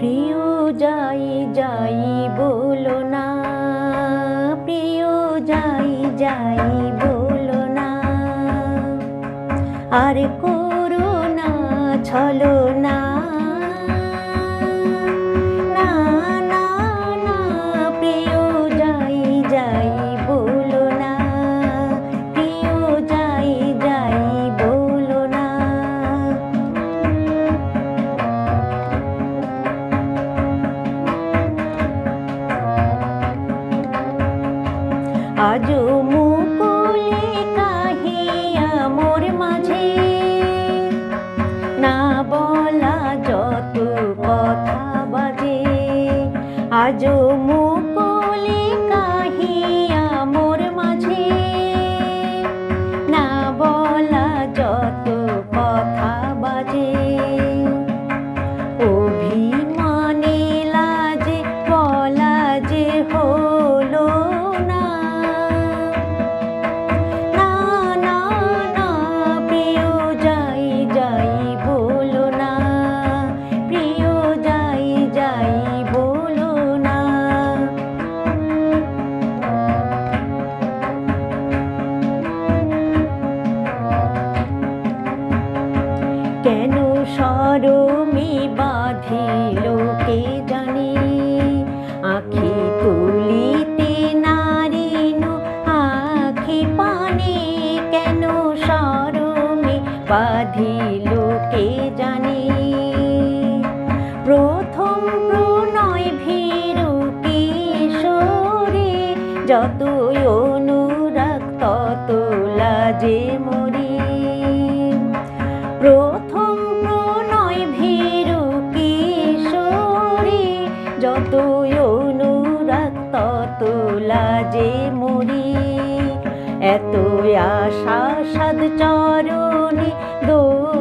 প্রিয় যাই যাই বলো না, প্রিয় যাই যাই বলো না, আর করো না ছলনা। না না না, প্রিয় যাই যাই বলো না, প্রিয় যাই যাই বলো না। আজও মুকুলে কাহিয়া মোর মাঝে না বলা যত কথা বাজে। আজও মুকুলে কাহিয়া মোর মাঝে না বলা যত কথা বাজে। অভিমানে লাজে বলা যে হলো না। না না না, প্রিয় যাই যাই বলো না, প্রিয় যাই যাই বলো না। কেন শরমে বাঁধিল কে জানে, আঁখি তুলিতে নারিনু আঁখি পানে। কেন শরমে বাঁধিল কে জানে, প্রথম প্রণয় ভীরু কিশোরে। যতই অনুরাগ তত লাজে মরি, প্রথম প্রণয় ভীরু কিশোরে। যতই অনুরাগ তত লাজে মরি। এত আশা সাদ চরণে দোল